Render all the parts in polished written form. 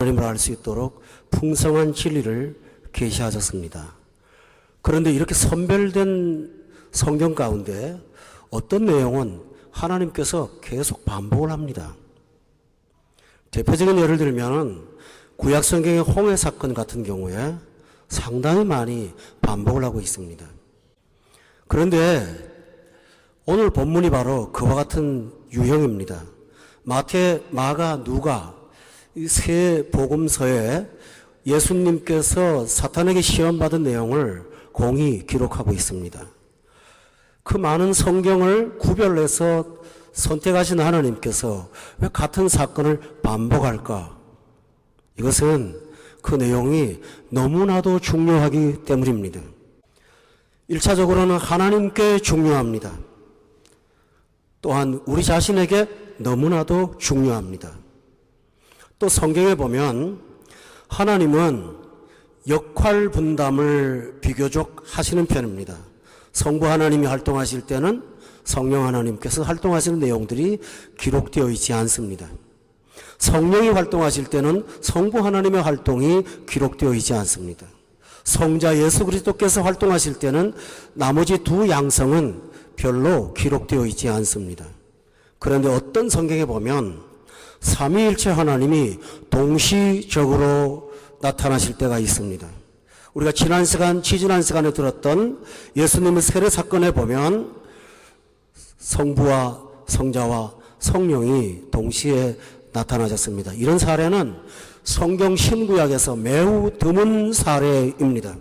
하나님을 알 수 있도록 풍성한 진리를 계시하셨습니다. 그런데 이렇게 선별된 성경 가운데 어떤 내용은 하나님께서 계속 반복을 합니다. 대표적인 예를 들면 구약 성경의 홍해 사건 같은 경우에 상당히 많이 반복을 하고 있습니다. 그런데 오늘 본문이 바로 그와 같은 유형입니다. 마태, 마가, 누가 이 세 복음서에 예수님께서 사탄에게 시험받은 내용을 공히 기록하고 있습니다. 그 많은 성경을 구별해서 선택하신 하나님께서 왜 같은 사건을 반복할까? 이것은 그 내용이 너무나도 중요하기 때문입니다. 1차적으로는 하나님께 중요합니다. 또한 우리 자신에게 너무나도 중요합니다. 또 성경에 보면 하나님은 역할 분담을 비교적 하시는 편입니다. 성부 하나님이 활동하실 때는 성령 하나님께서 활동하시는 내용들이 기록되어 있지 않습니다. 성령이 활동하실 때는 성부 하나님의 활동이 기록되어 있지 않습니다. 성자 예수 그리스도께서 활동하실 때는 나머지 두 양성은 별로 기록되어 있지 않습니다. 그런데 어떤 성경에 보면 삼위일체 하나님이 동시적으로 나타나실 때가 있습니다. 우리가 지난 시간에 들었던 예수님의 세례 사건에 보면 성부와 성자와 성령이 동시에 나타나셨습니다. 이런 사례는 성경 신구약에서 매우 드문 사례입니다.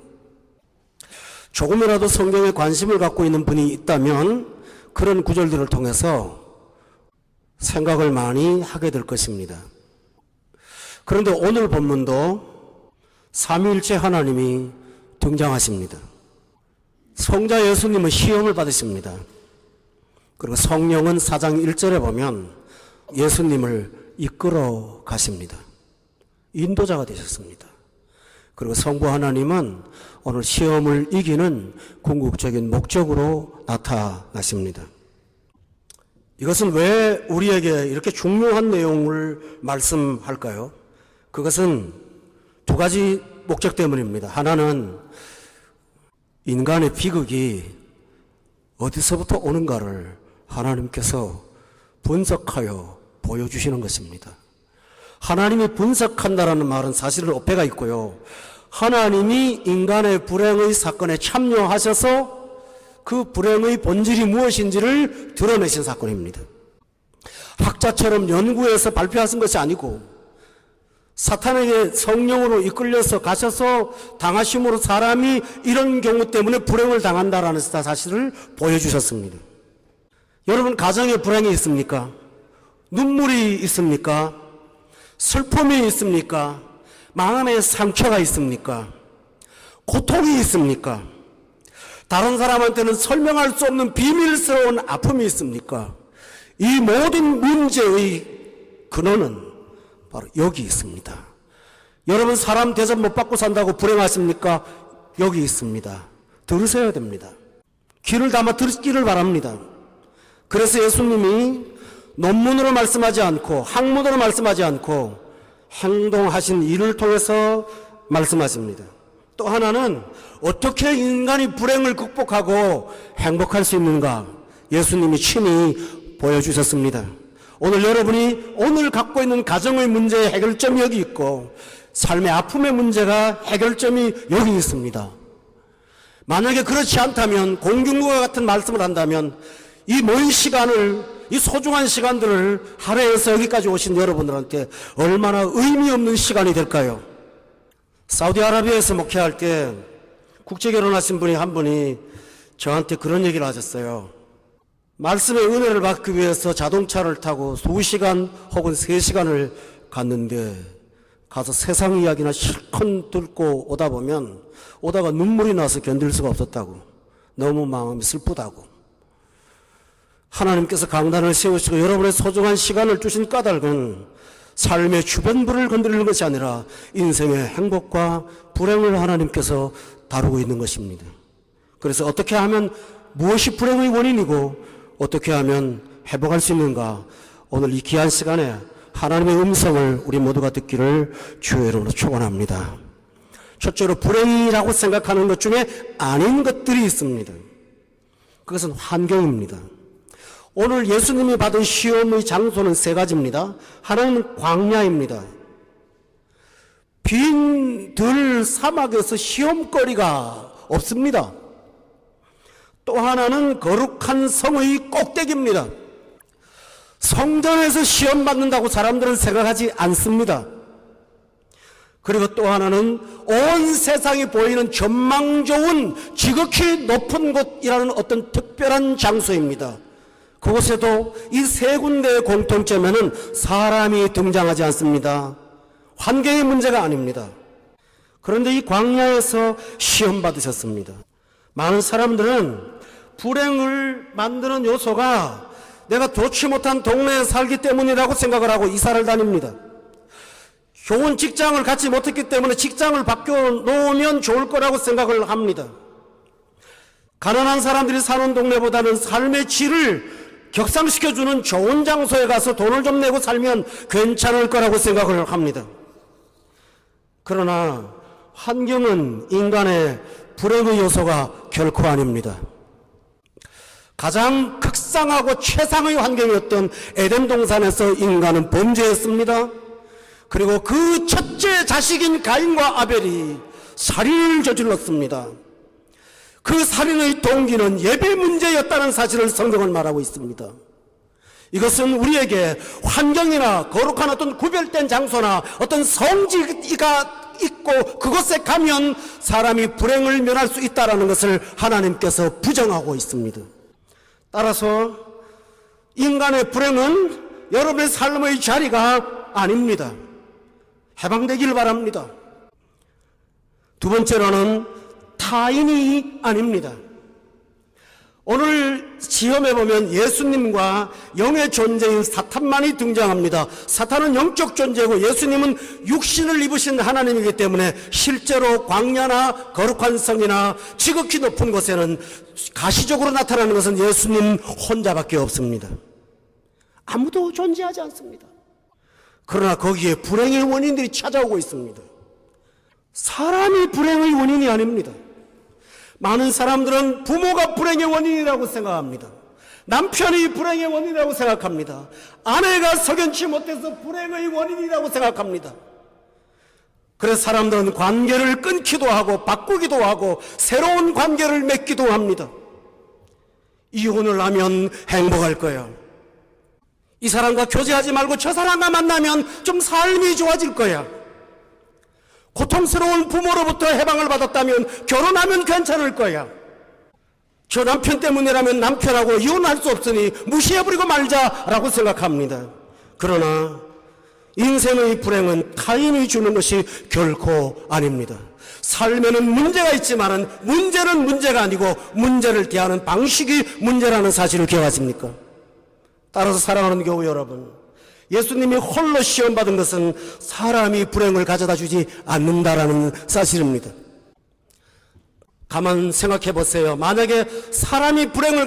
조금이라도 성경에 관심을 갖고 있는 분이 있다면 그런 구절들을 통해서 생각을 많이 하게 될 것입니다. 그런데 오늘 본문도 삼위일체 하나님이 등장하십니다. 성자 예수님은 시험을 받으십니다. 그리고 성령은 4장 1절에 보면 예수님을 이끌어 가십니다. 인도자가 되셨습니다. 그리고 성부 하나님은 오늘 시험을 이기는 궁극적인 목적으로 나타나십니다. 이것은 왜 우리에게 이렇게 중요한 내용을 말씀할까요? 그것은 두 가지 목적 때문입니다. 하나는 인간의 비극이 어디서부터 오는가를 하나님께서 분석하여 보여주시는 것입니다. 하나님이 분석한다라는 말은 사실은 어폐가 있고요. 하나님이 인간의 불행의 사건에 참여하셔서 그 불행의 본질이 무엇인지를 드러내신 사건입니다. 학자처럼 연구해서 발표하신 것이 아니고 사탄에게 성령으로 이끌려서 가셔서 당하심으로 사람이 이런 경우 때문에 불행을 당한다라는 사실을 보여주셨습니다. 여러분 가정에 불행이 있습니까? 눈물이 있습니까? 슬픔이 있습니까? 마음에 상처가 있습니까? 고통이 있습니까? 다른 사람한테는 설명할 수 없는 비밀스러운 아픔이 있습니까? 이 모든 문제의 근원은 바로 여기 있습니다. 여러분 사람 대접 못 받고 산다고 불행하십니까? 여기 있습니다. 들으셔야 됩니다. 귀를 담아 듣기를 바랍니다. 그래서 예수님이 논문으로 말씀하지 않고 학문으로 말씀하지 않고 행동하신 일을 통해서 말씀하십니다. 또 하나는 어떻게 인간이 불행을 극복하고 행복할 수 있는가 예수님이 친히 보여주셨습니다. 오늘 여러분이 오늘 갖고 있는 가정의 문제의 해결점이 여기 있고 삶의 아픔의 문제가 해결점이 여기 있습니다. 만약에 그렇지 않다면 공경과 같은 말씀을 한다면 이 먼 시간을 이 소중한 시간들을 할애해서 여기까지 오신 여러분들한테 얼마나 의미 없는 시간이 될까요? 사우디아라비아에서 목회할 때 국제결혼하신 분이 한 분이 저한테 그런 얘기를 하셨어요. 말씀의 은혜를 받기 위해서 자동차를 타고 2시간 혹은 3시간을 갔는데 가서 세상 이야기나 실컷 듣고 오다 보면 오다가 눈물이 나서 견딜 수가 없었다고. 너무 마음이 슬프다고. 하나님께서 강단을 세우시고 여러분의 소중한 시간을 주신 까닭은 삶의 주변부를 건드리는 것이 아니라 인생의 행복과 불행을 하나님께서 다루고 있는 것입니다. 그래서 어떻게 하면 무엇이 불행의 원인이고 어떻게 하면 회복할 수 있는가 오늘 이 귀한 시간에 하나님의 음성을 우리 모두가 듣기를 주의 이름으로 축원합니다. 첫째로 불행이라고 생각하는 것 중에 아닌 것들이 있습니다. 그것은 환경입니다. 오늘 예수님이 받은 시험의 장소는 세 가지입니다. 하나는 광야입니다. 빈 들 사막에서 시험거리가 없습니다. 또 하나는 거룩한 성의 꼭대기입니다. 성전에서 시험 받는다고 사람들은 생각하지 않습니다. 그리고 또 하나는 온 세상이 보이는 전망 좋은 지극히 높은 곳이라는 어떤 특별한 장소입니다. 그곳에도 이 세 군데의 공통점에는 사람이 등장하지 않습니다. 환경의 문제가 아닙니다. 그런데 이 광야에서 시험 받으셨습니다. 많은 사람들은 불행을 만드는 요소가 내가 좋지 못한 동네에 살기 때문이라고 생각을 하고 이사를 다닙니다. 좋은 직장을 갖지 못했기 때문에 직장을 바꿔놓으면 좋을 거라고 생각을 합니다. 가난한 사람들이 사는 동네보다는 삶의 질을 격상시켜주는 좋은 장소에 가서 돈을 좀 내고 살면 괜찮을 거라고 생각을 합니다. 그러나 환경은 인간의 불행의 요소가 결코 아닙니다. 가장 극상하고 최상의 환경이었던 에덴 동산에서 인간은 범죄했습니다. 그리고 그 첫째 자식인 가인과 아벨이 살인을 저질렀습니다. 그 살인의 동기는 예배 문제였다는 사실을 성경은 말하고 있습니다. 이것은 우리에게 환경이나 거룩한 어떤 구별된 장소나 어떤 성지가 있고 그곳에 가면 사람이 불행을 면할 수 있다는 것을 하나님께서 부정하고 있습니다. 따라서 인간의 불행은 여러분의 삶의 자리가 아닙니다. 해방되길 바랍니다. 두 번째로는 타인이 아닙니다. 오늘 시험에 보면 예수님과 영의 존재인 사탄만이 등장합니다. 사탄은 영적 존재고 예수님은 육신을 입으신 하나님이기 때문에 실제로 광야나 거룩한 성이나 지극히 높은 곳에는 가시적으로 나타나는 것은 예수님 혼자밖에 없습니다. 아무도 존재하지 않습니다. 그러나 거기에 불행의 원인들이 찾아오고 있습니다. 사람이 불행의 원인이 아닙니다. 많은 사람들은 부모가 불행의 원인이라고 생각합니다. 남편이 불행의 원인이라고 생각합니다. 아내가 석연치 못해서 불행의 원인이라고 생각합니다. 그래서 사람들은 관계를 끊기도 하고 바꾸기도 하고 새로운 관계를 맺기도 합니다. 이혼을 하면 행복할 거야. 이 사람과 교제하지 말고 저 사람과 만나면 좀 삶이 좋아질 거야. 고통스러운 부모로부터 해방을 받았다면 결혼하면 괜찮을 거야. 저 남편 때문이라면 남편하고 이혼할 수 없으니 무시해버리고 말자라고 생각합니다. 그러나 인생의 불행은 타인이 주는 것이 결코 아닙니다. 삶에는 문제가 있지만 문제는 문제가 아니고 문제를 대하는 방식이 문제라는 사실을 기억하십니까? 따라서 사랑하는 교우 여러분, 예수님이 홀로 시험받은 것은 사람이 불행을 가져다 주지 않는다라는 사실입니다. 가만 생각해 보세요. 만약에 사람이 불행을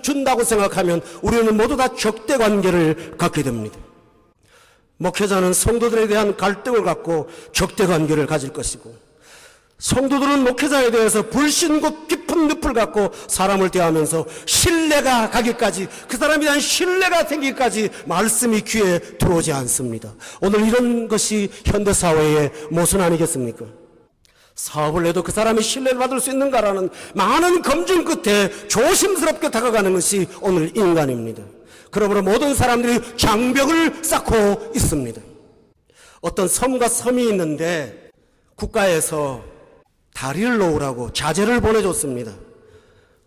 준다고 생각하면 우리는 모두 다 적대 관계를 갖게 됩니다. 목회자는 성도들에 대한 갈등을 갖고 적대 관계를 가질 것이고, 성도들은 목회자에 대해서 불신고 깊은 늪을 갖고 사람을 대하면서 신뢰가 가기까지, 그 사람에 대한 신뢰가 생기기까지 말씀이 귀에 들어오지 않습니다. 오늘 이런 것이 현대사회의 모순 아니겠습니까? 사업을 해도 그 사람이 신뢰를 받을 수 있는가라는 많은 검증 끝에 조심스럽게 다가가는 것이 오늘 인간입니다. 그러므로 모든 사람들이 장벽을 쌓고 있습니다. 어떤 섬과 섬이 있는데 국가에서 다리를 놓으라고 자재를 보내줬습니다.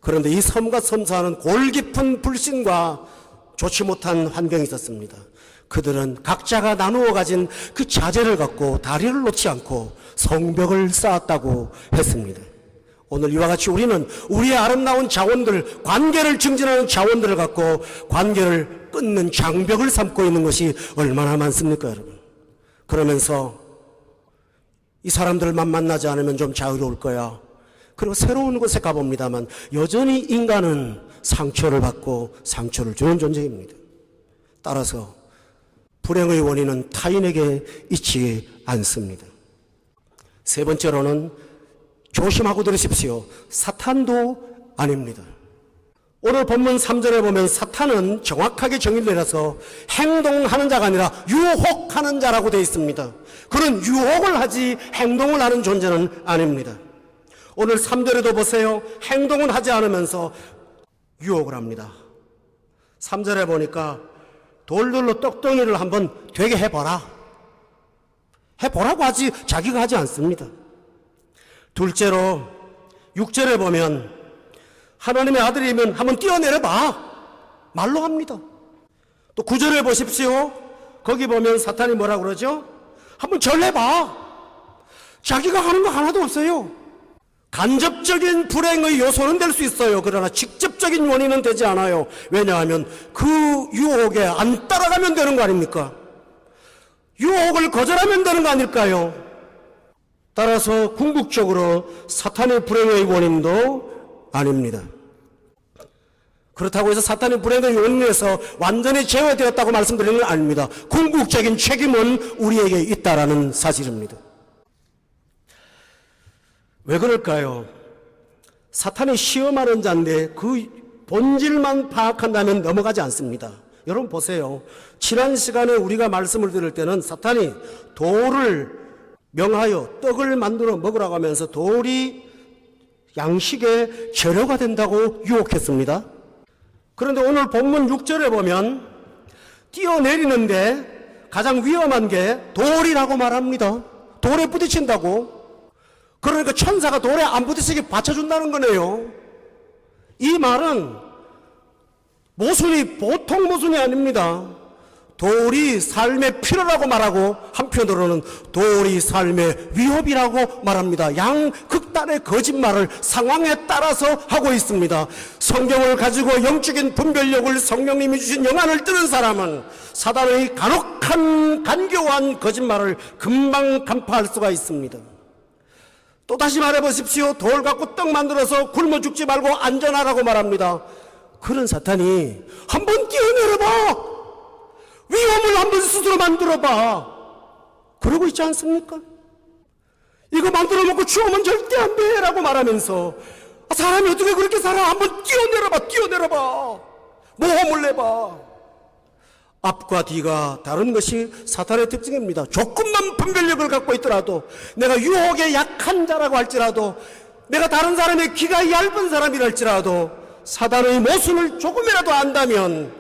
그런데 이 섬과 섬 사는 골 깊은 불신과 좋지 못한 환경이 있었습니다. 그들은 각자가 나누어 가진 그 자재를 갖고 다리를 놓지 않고 성벽을 쌓았다고 했습니다. 오늘 이와 같이 우리는 우리의 아름다운 자원들, 관계를 증진하는 자원들을 갖고 관계를 끊는 장벽을 삼고 있는 것이 얼마나 많습니까, 여러분? 그러면서 이 사람들만 만나지 않으면 좀 자유로울 거야. 그리고 새로운 곳에 가봅니다만 여전히 인간은 상처를 받고 상처를 주는 존재입니다. 따라서 불행의 원인은 타인에게 있지 않습니다. 세 번째로는 조심하고 들으십시오. 사탄도 아닙니다. 오늘 본문 3절에 보면 사탄은 정확하게 정의를 내려서 행동하는 자가 아니라 유혹하는 자라고 되어 있습니다. 그런 유혹을 하지 행동을 하는 존재는 아닙니다. 오늘 3절에도 보세요. 행동은 하지 않으면서 유혹을 합니다. 3절에 보니까 돌들로 떡덩이를 한번 되게 해봐라. 해보라고 하지 자기가 하지 않습니다. 둘째로 6절에 보면 하나님의 아들이면 한번 뛰어내려봐. 말로 합니다. 또 9절에 보십시오. 거기 보면 사탄이 뭐라고 그러죠? 한번 절해봐. 자기가 하는 거 하나도 없어요. 간접적인 불행의 요소는 될 수 있어요. 그러나 직접적인 원인은 되지 않아요. 왜냐하면 그 유혹에 안 따라가면 되는 거 아닙니까? 유혹을 거절하면 되는 거 아닐까요? 따라서 궁극적으로 사탄의 불행의 원인도 아닙니다. 그렇다고 해서 사탄의 불행의 원인에서 완전히 제어되었다고 말씀드리는 건 아닙니다. 궁극적인 책임은 우리에게 있다라는 사실입니다. 왜 그럴까요? 사탄이 시험하는 자인데 그 본질만 파악한다면 넘어가지 않습니다. 여러분 보세요. 지난 시간에 우리가 말씀을 들을 때는 사탄이 돌을 명하여 떡을 만들어 먹으라고 하면서 돌이 양식의 재료가 된다고 유혹했습니다. 그런데 오늘 본문 6절에 보면 뛰어내리는데 가장 위험한 게 돌이라고 말합니다. 돌에 부딪힌다고. 그러니까 천사가 돌에 안 부딪히게 받쳐준다는 거네요. 이 말은 모순이 보통 모순이 아닙니다. 돌이 삶의 필요라고 말하고 한편으로는 돌이 삶의 위협이라고 말합니다. 양극단의 거짓말을 상황에 따라서 하고 있습니다. 성경을 가지고 영적인 분별력을 성령님이 주신 영안을 뜨는 사람은 사단의 간혹한 간교한 거짓말을 금방 간파할 수가 있습니다. 또 다시 말해보십시오. 돌 갖고 떡 만들어서 굶어 죽지 말고 안전하라고 말합니다. 그런 사탄이 한번 뛰어내려봐. 위험을 한번 스스로 만들어봐. 그러고 있지 않습니까? 이거 만들어 먹고 죽으면 절대 안 돼 라고 말하면서 사람이 어떻게 그렇게 살아? 한번 뛰어내려봐. 모험을 내봐. 앞과 뒤가 다른 것이 사탄의 특징입니다. 조금만 분별력을 갖고 있더라도, 내가 유혹에 약한 자라고 할지라도, 내가 다른 사람의 귀가 얇은 사람이랄지라도 사단의 모순을 조금이라도 안다면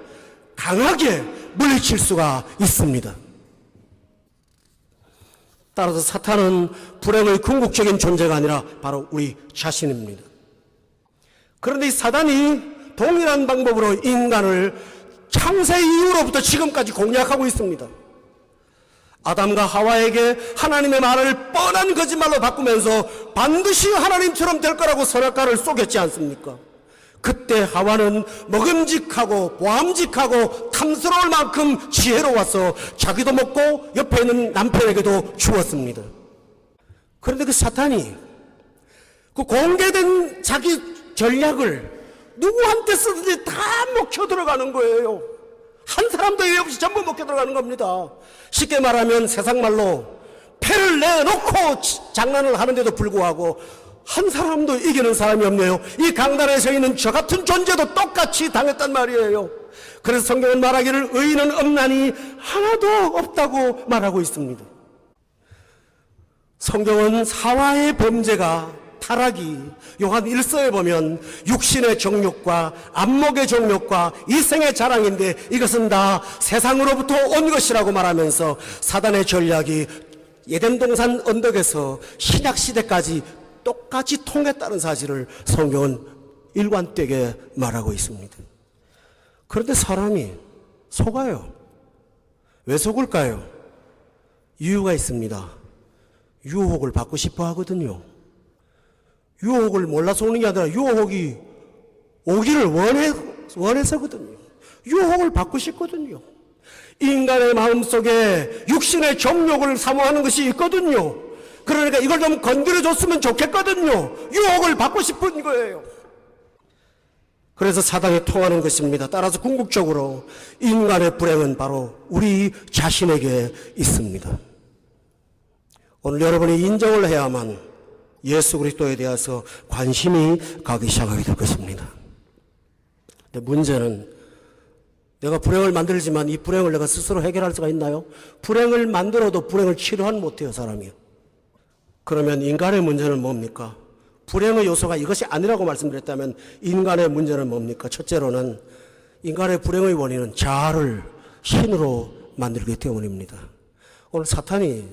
강하게 물리칠 수가 있습니다. 따라서 사탄은 불행의 궁극적인 존재가 아니라 바로 우리 자신입니다. 그런데 이 사단이 동일한 방법으로 인간을 창세 이후로부터 지금까지 공략하고 있습니다. 아담과 하와에게 하나님의 말을 뻔한 거짓말로 바꾸면서 반드시 하나님처럼 될 거라고 선악과를 쏘겠지 않습니까? 그때 하와는 먹음직하고 보암직하고 탐스러울 만큼 지혜로워서 자기도 먹고 옆에 있는 남편에게도 주었습니다. 그런데 그 사탄이 그 공개된 자기 전략을 누구한테 쓰든지 다 먹혀 들어가는 거예요. 한 사람도 예외 없이 전부 먹혀 들어가는 겁니다. 쉽게 말하면 세상 말로 패를 내놓고 장난을 하는데도 불구하고 한 사람도 이기는 사람이 없네요. 이 강단에 서 있는 저 같은 존재도 똑같이 당했단 말이에요. 그래서 성경은 말하기를 의인은 없나니 하나도 없다고 말하고 있습니다. 성경은 하와의 범죄가 타락이 요한 1서에 보면 육신의 정욕과 안목의 정욕과 이생의 자랑인데 이것은 다 세상으로부터 온 것이라고 말하면서 사단의 전략이 에덴 동산 언덕에서 신약 시대까지 똑같이 통했다는 사실을 성경은 일관되게 말하고 있습니다. 그런데 사람이 속아요. 왜 속을까요? 이유가 있습니다. 유혹을 받고 싶어 하거든요. 유혹을 몰라서 오는 게 아니라 유혹이 오기를 원해서거든요. 유혹을 받고 싶거든요. 인간의 마음속에 육신의 정욕을 사모하는 것이 있거든요. 그러니까 이걸 좀 건드려줬으면 좋겠거든요. 유혹을 받고 싶은 거예요. 그래서 사단이 통하는 것입니다. 따라서 궁극적으로 인간의 불행은 바로 우리 자신에게 있습니다. 오늘 여러분이 인정을 해야만 예수 그리스도에 대해서 관심이 가기 시작하게 될 것입니다. 근데 문제는 내가 불행을 만들지만 이 불행을 내가 스스로 해결할 수가 있나요? 불행을 만들어도 불행을 치료하는 못해요, 사람이. 그러면 인간의 문제는 뭡니까? 불행의 요소가 이것이 아니라고 말씀드렸다면 인간의 문제는 뭡니까? 첫째로는 인간의 불행의 원인은 자아를 신으로 만들기 때문입니다. 오늘 사탄이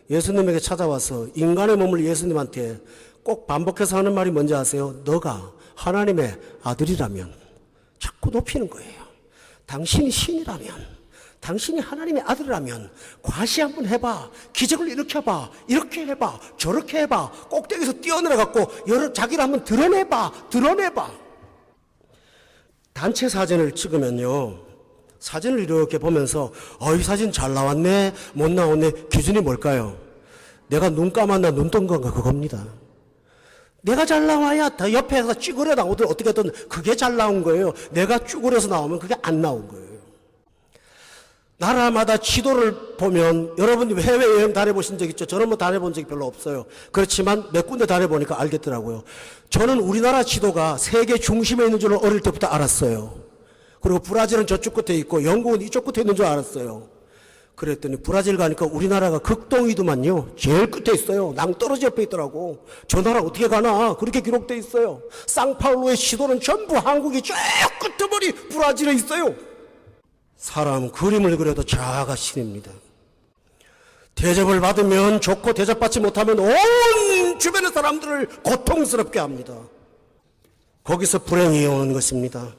예수님에게 찾아와서 인간의 몸을 예수님한테 꼭 반복해서 하는 말이 뭔지 아세요? 너가 하나님의 아들이라면, 자꾸 높이는 거예요. 당신이 신이라면, 당신이 하나님의 아들이라면 과시 한번 해봐, 기적을 일으켜봐, 이렇게 해봐, 저렇게 해봐, 꼭대기에서 뛰어내려갖고 자기를 한번 드러내봐. 단체 사진을 찍으면요, 사진을 이렇게 보면서 이 사진 잘 나왔네, 못 나왔네, 기준이 뭘까요? 내가 눈 감았나 눈 뜬 건가, 그겁니다. 내가 잘 나와야 다 옆에서 쭈그려 나오든 어떻게든 그게 잘 나온 거예요. 내가 쭈그려서 나오면 그게 안 나온 거예요. 나라마다 지도를 보면 여러분이 해외여행 다녀보신 적 있죠? 저는 다녀본 적이 별로 없어요. 그렇지만 몇 군데 다녀보니까 알겠더라고요. 저는 우리나라 지도가 세계 중심에 있는 줄 어릴 때부터 알았어요. 그리고 브라질은 저쪽 끝에 있고 영국은 이쪽 끝에 있는 줄 알았어요. 그랬더니 브라질 가니까 우리나라가 극동이더만요. 제일 끝에 있어요. 낭떠러지 옆에 있더라고. 저 나라 어떻게 가나? 그렇게 기록돼 있어요. 상파울루의 시도는 전부 한국이 저 끝머리 브라질에 있어요. 사람 그림을 그려도 자아가 신입니다. 대접을 받으면 좋고 대접받지 못하면 온 주변의 사람들을 고통스럽게 합니다. 거기서 불행이 오는 것입니다.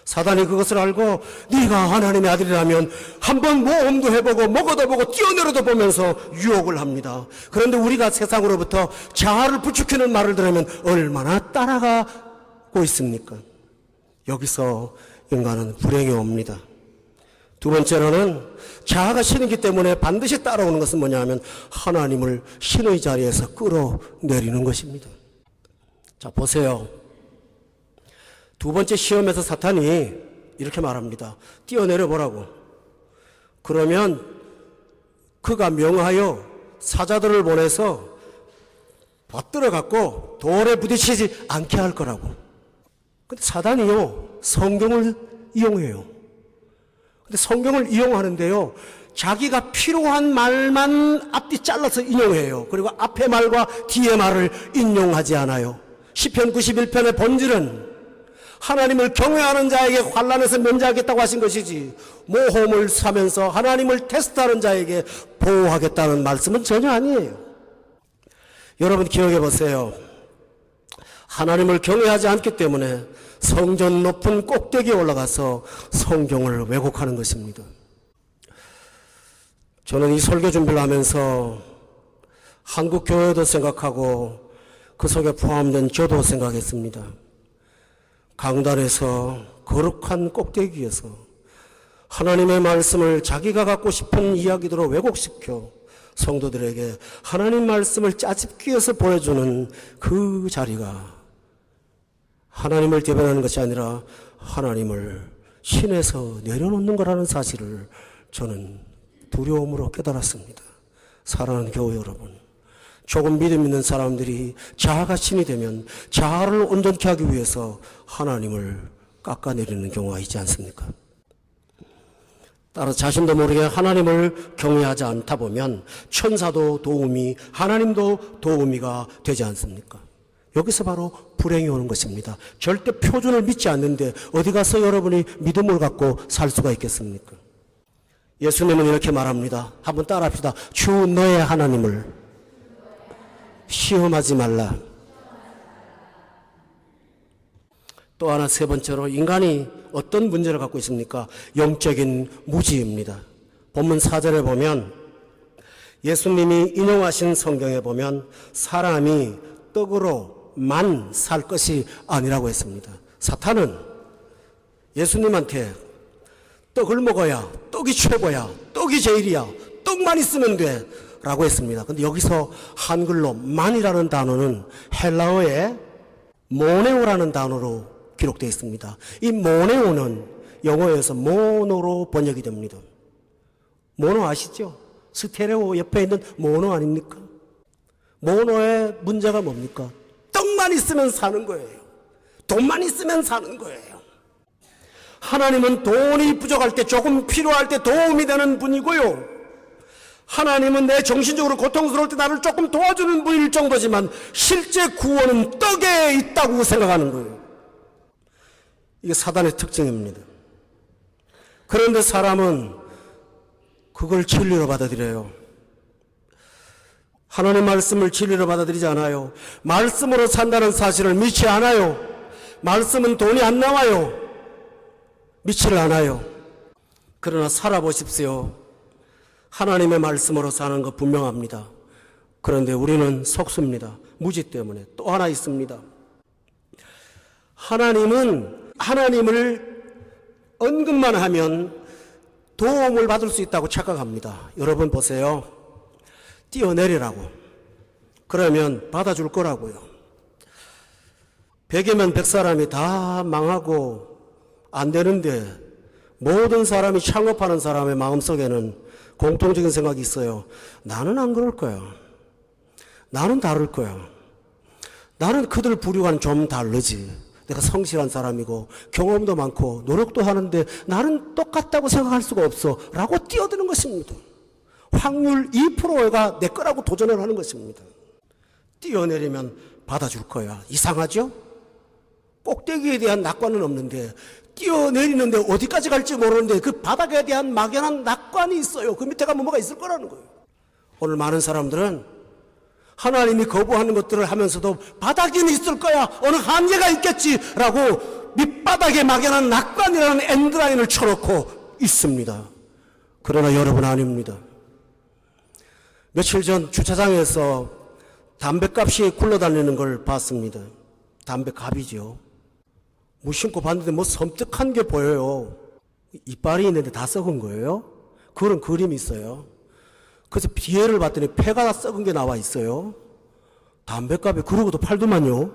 사단이 그것을 알고 네가 하나님의 아들이라면 한번 모험도 해보고 먹어도 보고 뛰어내려도 보면서 유혹을 합니다. 그런데 우리가 세상으로부터 자아를 부추기는 말을 들으면 얼마나 따라가고 있습니까? 여기서 인간은 불행이 옵니다. 두 번째로는 자아가 신이기 때문에 반드시 따라오는 것은 뭐냐 하면 하나님을 신의 자리에서 끌어내리는 것입니다. 자, 보세요. 두 번째 시험에서 사탄이 이렇게 말합니다. 뛰어내려 보라고. 그러면 그가 명하여 사자들을 보내서 받들어 갖고 돌에 부딪히지 않게 할 거라고. 근데 사단이요, 성경을 이용해요. 근데 성경을 이용하는데요, 자기가 필요한 말만 앞뒤 잘라서 인용해요. 그리고 앞의 말과 뒤의 말을 인용하지 않아요. 시편 91편의 본질은 하나님을 경외하는 자에게 환난에서 면제하겠다고 하신 것이지, 모험을 사면서 하나님을 테스트하는 자에게 보호하겠다는 말씀은 전혀 아니에요. 여러분 기억해 보세요. 하나님을 경외하지 않기 때문에 성전 높은 꼭대기에 올라가서 성경을 왜곡하는 것입니다. 저는 이 설교 준비를 하면서 한국 교회도 생각하고 그 속에 포함된 저도 생각했습니다. 강단에서 거룩한 꼭대기에서 하나님의 말씀을 자기가 갖고 싶은 이야기대로 왜곡시켜 성도들에게 하나님 말씀을 짜집기 위해서 보여주는 그 자리가 하나님을 대변하는 것이 아니라 하나님을 신에서 내려놓는 거라는 사실을 저는 두려움으로 깨달았습니다. 사랑하는 교회 여러분, 조금 믿음 있는 사람들이 자아가 신이 되면 자아를 온전케 하기 위해서 하나님을 깎아내리는 경우가 있지 않습니까? 따라 자신도 모르게 하나님을 경외하지 않다 보면 천사도 도움이, 하나님도 도우미가 되지 않습니까? 여기서 바로 불행이 오는 것입니다. 절대 표준을 믿지 않는데 어디 가서 여러분이 믿음을 갖고 살 수가 있겠습니까? 예수님은 이렇게 말합니다. 한번 따라합시다. 주 너의 하나님을 시험하지 말라. 또 하나 세 번째로 인간이 어떤 문제를 갖고 있습니까? 영적인 무지입니다. 본문 4절에 보면 예수님이 인용하신 성경에 보면 사람이 떡으로만 살 것이 아니라고 했습니다. 사탄은 예수님한테 떡을 먹어야 떡이 최고야, 떡이 제일이야, 떡만 있으면 돼 라고 했습니다. 근데 여기서 한글로 만이라는 단어는 헬라어의 모네오라는 단어로 기록되어 있습니다. 이 모네오는 영어에서 모노로 번역이 됩니다. 모노 아시죠? 스테레오 옆에 있는 모노 아닙니까? 모노의 문제가 뭡니까? 떡만 있으면 사는 거예요. 돈만 있으면 사는 거예요. 하나님은 돈이 부족할 때, 조금 필요할 때 도움이 되는 분이고요. 하나님은 내 정신적으로 고통스러울 때 나를 조금 도와주는 분일 정도지만 실제 구원은 떡에 있다고 생각하는 거예요. 이게 사단의 특징입니다. 그런데 사람은 그걸 진리로 받아들여요. 하나님의 말씀을 진리로 받아들이지 않아요. 말씀으로 산다는 사실을 믿지 않아요. 말씀은 돈이 안 나와요. 믿지를 않아요. 그러나 살아보십시오. 하나님의 말씀으로 사는 것 분명합니다. 그런데 우리는 속습니다. 무지 때문에. 또 하나 있습니다. 하나님을 언급만 하면 도움을 받을 수 있다고 착각합니다. 여러분 보세요. 뛰어내리라고. 그러면 받아줄 거라고요. 100이면 100사람이 다 망하고 안 되는데 모든 사람이 창업하는 사람의 마음속에는 공통적인 생각이 있어요. 나는 안 그럴 거야. 나는 다를 거야. 나는 그들 부류와는 좀 다르지. 내가 성실한 사람이고 경험도 많고 노력도 하는데 나는 똑같다고 생각할 수가 없어 라고 뛰어드는 것입니다. 확률 2%가 내 거라고 도전을 하는 것입니다. 뛰어내리면 받아줄 거야. 이상하죠? 꼭대기에 대한 낙관은 없는데 뛰어내리는데 어디까지 갈지 모르는데 그 바닥에 대한 막연한 낙관이 있어요. 그 밑에 가면 뭐가 있을 거라는 거예요. 오늘 많은 사람들은 하나님이 거부하는 것들을 하면서도 바닥에는 있을 거야. 어느 한계가 있겠지라고 밑바닥에 막연한 낙관이라는 엔드라인을 쳐놓고 있습니다. 그러나 여러분 아닙니다. 며칠 전 주차장에서 담배값이 굴러다니는 걸 봤습니다. 담배값이죠. 무심코 봤는데 뭐 섬뜩한 게 보여요. 이빨이 있는데 다 썩은 거예요. 그런 그림이 있어요. 그래서 뒤에를 봤더니 폐가 다 썩은 게 나와 있어요. 담배값에 그러고도 팔더만요.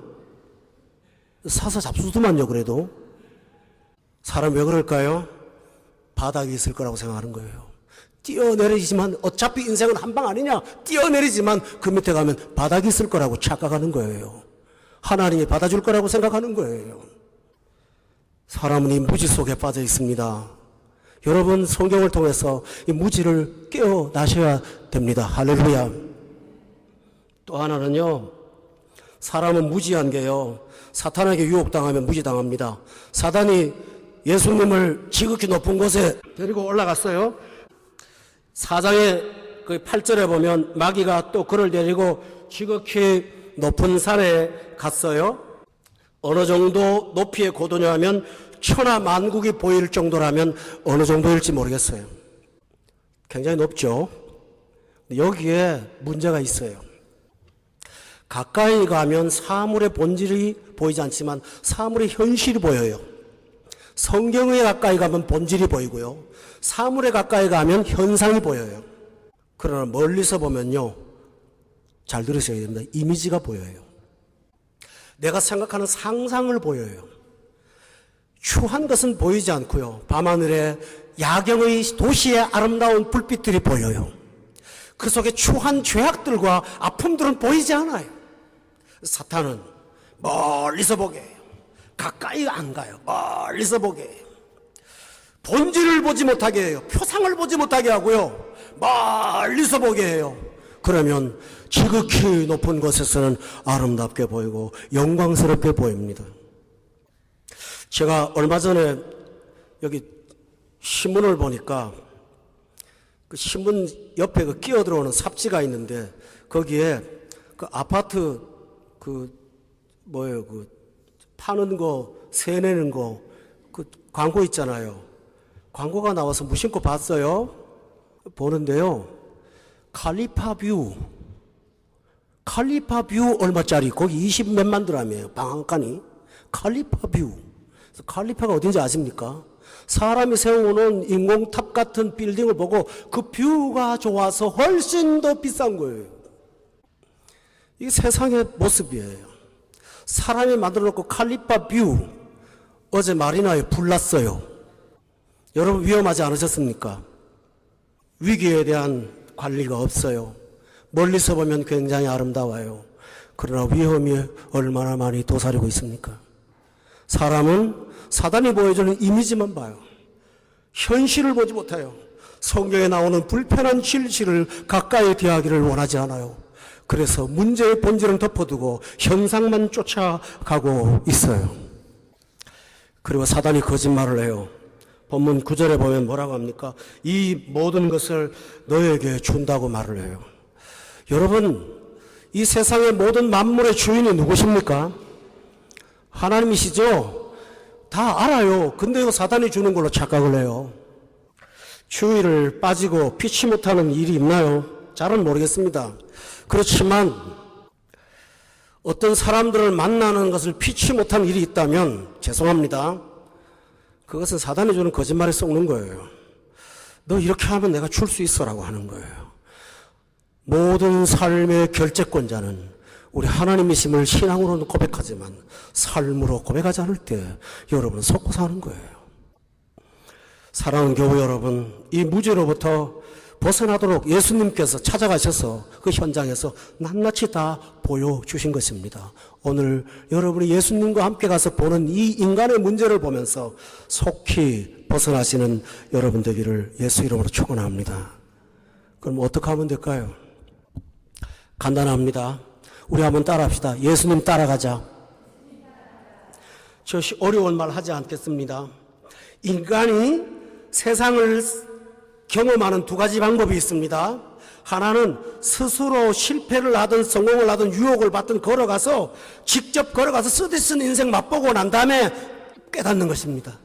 사서 잡수더만요. 그래도 사람 왜 그럴까요? 바닥이 있을 거라고 생각하는 거예요. 뛰어내리지만 어차피 인생은 한 방 아니냐. 뛰어내리지만 그 밑에 가면 바닥이 있을 거라고 착각하는 거예요. 하나님이 받아줄 거라고 생각하는 거예요. 사람은 이 무지 속에 빠져 있습니다. 여러분 성경을 통해서 이 무지를 깨어나셔야 됩니다. 할렐루야. 또 하나는요. 사람은 무지한 게요. 사탄에게 유혹당하면 무지당합니다. 사단이 예수님을 지극히 높은 곳에 데리고 올라갔어요. 4장의 그 8절에 보면 마귀가 또 그를 데리고 지극히 높은 산에 갔어요. 어느 정도 높이의 고도냐 하면 천하 만국이 보일 정도라면 어느 정도일지 모르겠어요. 굉장히 높죠. 여기에 문제가 있어요. 가까이 가면 사물의 본질이 보이지 않지만 사물의 현실이 보여요. 성경에 가까이 가면 본질이 보이고요. 사물에 가까이 가면 현상이 보여요. 그러나 멀리서 보면요. 잘 들으셔야 됩니다. 이미지가 보여요. 내가 생각하는 상상을 보여요. 추한 것은 보이지 않고요. 밤하늘에 야경의 도시의 아름다운 불빛들이 보여요. 그 속에 추한 죄악들과 아픔들은 보이지 않아요. 사탄은 멀리서 보게 해요. 가까이 안 가요. 멀리서 보게 해요. 본질을 보지 못하게 해요. 표상을 보지 못하게 하고요. 멀리서 보게 해요. 그러면 지극히 높은 곳에서는 아름답게 보이고 영광스럽게 보입니다. 제가 얼마 전에 여기 신문을 보니까 그 신문 옆에 그 끼어 들어오는 삽지가 있는데 거기에 그 아파트 그 파는 거, 세 내는 거 그 광고 있잖아요. 광고가 나와서 무심코 봤어요. 보는데요. 칼리파 뷰 얼마짜리? 거기 20몇만 드람이에요. 방 한 칸이. 칼리파 뷰. 칼리파가 어딘지 아십니까? 사람이 세워놓은 인공탑 같은 빌딩을 보고 그 뷰가 좋아서 훨씬 더 비싼 거예요. 이게 세상의 모습이에요. 사람이 만들어 놓고 칼리파 뷰. 어제 마리나에 불 났어요. 여러분 위험하지 않으셨습니까? 위기에 대한 관리가 없어요. 멀리서 보면 굉장히 아름다워요. 그러나 위험이 얼마나 많이 도사리고 있습니까? 사람은 사단이 보여주는 이미지만 봐요. 현실을 보지 못해요. 성경에 나오는 불편한 진실을 가까이 대하기를 원하지 않아요. 그래서 문제의 본질은 덮어두고 현상만 쫓아가고 있어요. 그리고 사단이 거짓말을 해요. 본문 9절에 보면 뭐라고 합니까? 이 모든 것을 너에게 준다고 말을 해요. 여러분, 이 세상의 모든 만물의 주인이 누구십니까? 하나님이시죠? 다 알아요. 근데 이거 사단이 주는 걸로 착각을 해요. 주의를 빠지고 피치 못하는 일이 있나요? 잘은 모르겠습니다. 그렇지만 어떤 사람들을 만나는 것을 피치 못한 일이 있다면 죄송합니다. 그것은 사단이 주는 거짓말에 썩는 거예요. 너 이렇게 하면 내가 줄 수 있어라고 하는 거예요. 모든 삶의 결재권자는 우리 하나님이심을 신앙으로는 고백하지만 삶으로 고백하지 않을 때 여러분 속고 사는 거예요. 사랑하는 교회 여러분, 이 무지로부터 벗어나도록 예수님께서 찾아가셔서 그 현장에서 낱낱이 다 보여주신 것입니다. 오늘 여러분이 예수님과 함께 가서 보는 이 인간의 문제를 보면서 속히 벗어나시는 여러분 되기를 예수 이름으로 축원합니다. 그럼 어떻게 하면 될까요? 간단합니다. 우리 한번 따라합시다. 예수님 따라가자. 저 어려운 말 하지 않겠습니다. 인간이 세상을 경험하는 두 가지 방법이 있습니다. 하나는 스스로 실패를 하든 성공을 하든 유혹을 받든 걸어가서 직접 걸어가서 쓰디쓴 인생 맛보고 난 다음에 깨닫는 것입니다.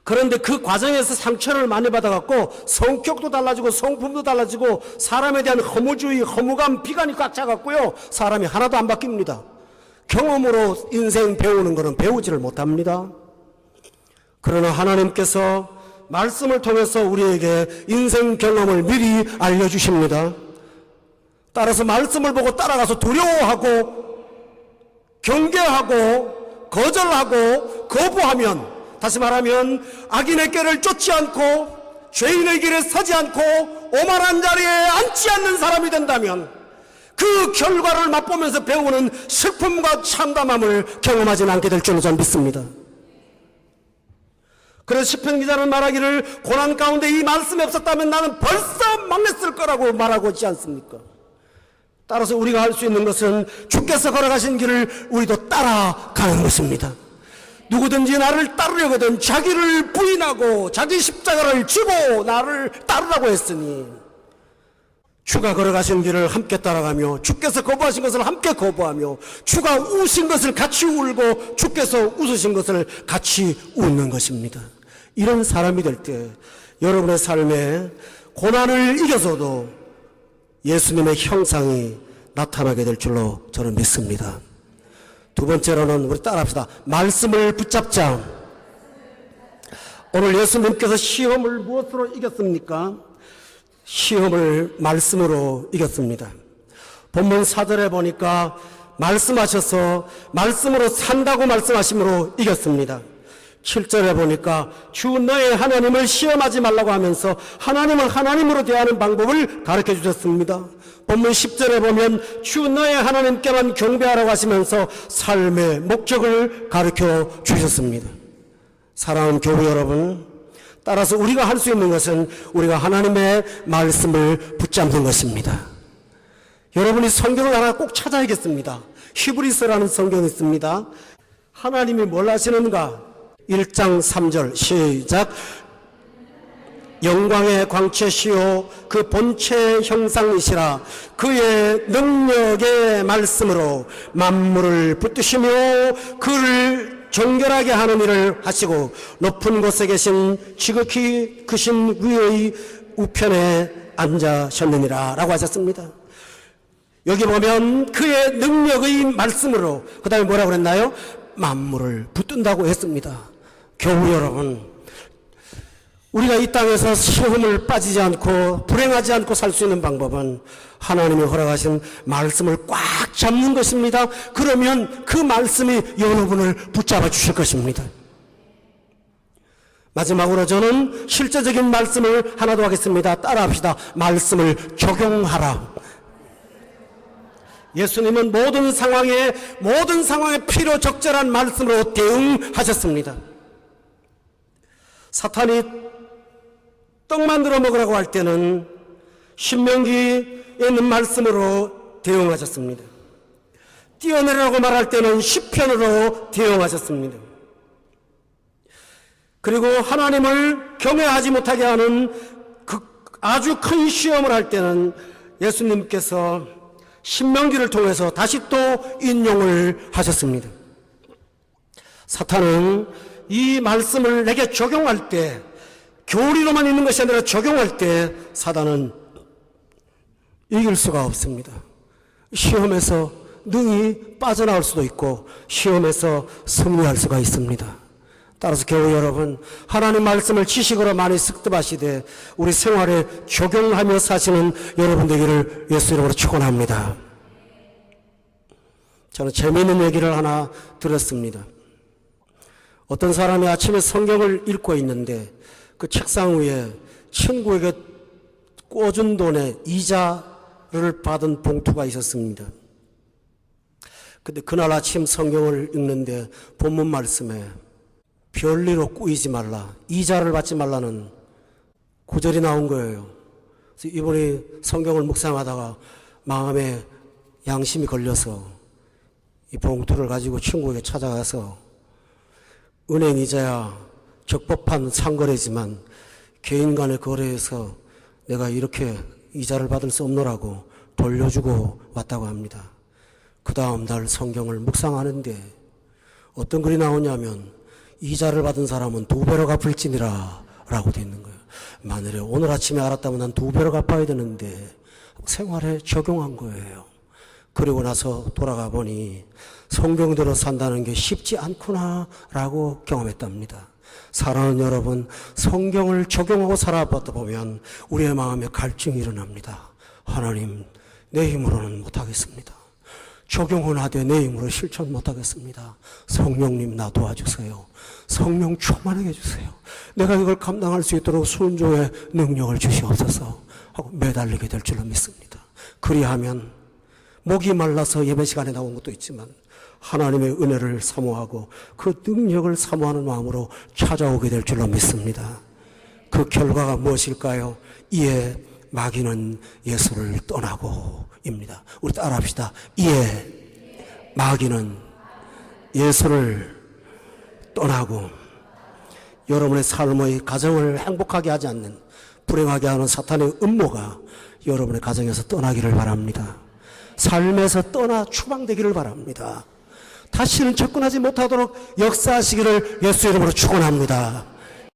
그런데 그 과정에서 상처를 많이 받아갖고 성격도 달라지고 성품도 달라지고 사람에 대한 허무주의, 허무감, 비관이 꽉 차갖고요. 사람이 하나도 안 바뀝니다. 경험으로 인생 배우는 것은 배우지를 못합니다. 그러나 하나님께서 말씀을 통해서 우리에게 인생 경험을 미리 알려주십니다. 따라서 말씀을 보고 따라가서 두려워하고 경계하고 거절하고 거부하면, 다시 말하면 악인의 길을 쫓지 않고 죄인의 길에 서지 않고 오만한 자리에 앉지 않는 사람이 된다면 그 결과를 맛보면서 배우는 슬픔과 참담함을 경험하지는 않게 될 줄로 저는 믿습니다. 그래서 시편 기자는 말하기를 고난 가운데 이 말씀이 없었다면 나는 벌써 망했을 거라고 말하고 있지 않습니까? 따라서 우리가 할 수 있는 것은 주께서 걸어가신 길을 우리도 따라가는 것입니다. 누구든지 나를 따르려거든 자기를 부인하고 자기 십자가를 지고 나를 따르라고 했으니, 주가 걸어가신 길을 함께 따라가며 주께서 거부하신 것을 함께 거부하며 주가 우신 것을 같이 울고 주께서 웃으신 것을 같이 웃는 것입니다. 이런 사람이 될 때 여러분의 삶에 고난을 이겨서도 예수님의 형상이 나타나게 될 줄로 저는 믿습니다. 두 번째로는 우리 따라합시다. 말씀을 붙잡자. 오늘 예수님께서 시험을 무엇으로 이겼습니까? 시험을 말씀으로 이겼습니다. 본문 4절에 보니까 말씀하셔서 말씀으로 산다고 말씀하심으로 이겼습니다. 7절에 보니까 주 너의 하나님을 시험하지 말라고 하면서 하나님을 하나님으로 대하는 방법을 가르쳐 주셨습니다. 본문 10절에 보면 주 너의 하나님께만 경배하라고 하시면서 삶의 목적을 가르쳐 주셨습니다. 사랑하는 교회 여러분, 따라서 우리가 할 수 있는 것은 우리가 하나님의 말씀을 붙잡는 것입니다. 여러분이 성경을 하나 꼭 찾아야겠습니다. 히브리서라는 성경이 있습니다. 하나님이 뭘 하시는가? 1장 3절 시작. 영광의 광채시요 그 본체 형상이시라. 그의 능력의 말씀으로 만물을 붙드시며 그를 정결하게 하는 일을 하시고 높은 곳에 계신 지극히 크신 위의 우편에 앉으셨느니라 라고 하셨습니다. 여기 보면 그의 능력의 말씀으로, 그 다음에 뭐라고 그랬나요? 만물을 붙든다고 했습니다. 교우 여러분, 우리가 이 땅에서 시험을 빠지지 않고 불행하지 않고 살 수 있는 방법은 하나님이 허락하신 말씀을 꽉 잡는 것입니다. 그러면 그 말씀이 여러분을 붙잡아 주실 것입니다. 마지막으로 저는 실제적인 말씀을 하나 더 하겠습니다. 따라합시다. 말씀을 적용하라. 예수님은 모든 상황에 필요 적절한 말씀으로 대응하셨습니다. 사탄이 떡 만들어 먹으라고 할 때는 신명기에 있는 말씀으로 대응하셨습니다. 뛰어내라고 말할 때는 시편으로 대응하셨습니다. 그리고 하나님을 경외하지 못하게 하는 그 아주 큰 시험을 할 때는 예수님께서 신명기를 통해서 다시 또 인용을 하셨습니다. 사탄은 이 말씀을 내게 적용할 때, 교리로만 있는 것이 아니라 적용할 때 사탄은 이길 수가 없습니다. 시험에서 능히 빠져나올 수도 있고 시험에서 승리할 수가 있습니다. 따라서 교우 여러분, 하나님 말씀을 지식으로 많이 습득하시되 우리 생활에 적용하며 사시는 여러분 되기를 예수 이름으로 축원합니다. 저는 재미있는 얘기를 하나 들었습니다. 어떤 사람이 아침에 성경을 읽고 있는데 그 책상 위에 친구에게 꿔준 돈의 이자를 받은 봉투가 있었습니다. 근데 그날 아침 성경을 읽는데 본문 말씀에 별리로 꾸이지 말라, 이자를 받지 말라는 구절이 나온 거예요. 그래서 이분이 성경을 묵상하다가 마음에 양심이 걸려서 이 봉투를 가지고 친구에게 찾아가서 은행 이자야 적법한 상거래지만 개인 간의 거래에서 내가 이렇게 이자를 받을 수 없노라고 돌려주고 왔다고 합니다. 그 다음 날 성경을 묵상하는데 어떤 글이 나오냐면 이자를 받은 사람은 2배로 갚을지니라 라고 되어 있는 거예요. 만일에 오늘 아침에 알았다면 난 2배로 갚아야 되는데 생활에 적용한 거예요. 그리고 나서 돌아가 보니 성경대로 산다는 게 쉽지 않구나 라고 경험했답니다. 사랑하는 여러분, 성경을 적용하고 살아보다 보면 우리의 마음에 갈증이 일어납니다. 하나님, 내 힘으로는 못하겠습니다. 적용은 하되 내 힘으로 실천 못하겠습니다. 성령님 나 도와주세요. 성령 충만하게 해주세요. 내가 이걸 감당할 수 있도록 순종의 능력을 주시옵소서 하고 매달리게 될 줄로 믿습니다. 그리하면 목이 말라서 예배 시간에 나온 것도 있지만 하나님의 은혜를 사모하고 그 능력을 사모하는 마음으로 찾아오게 될 줄로 믿습니다. 그 결과가 무엇일까요? 이에 마귀는 예수를 떠나고 입니다. 우리 따라합시다. 이에 마귀는 예수를 떠나고. 여러분의 삶의 가정을 행복하게 하지 않는, 불행하게 하는 사탄의 음모가 여러분의 가정에서 떠나기를 바랍니다. 삶에서 떠나 추방되기를 바랍니다. 다시는 접근하지 못하도록 역사하시기를 예수 이름으로 축원합니다.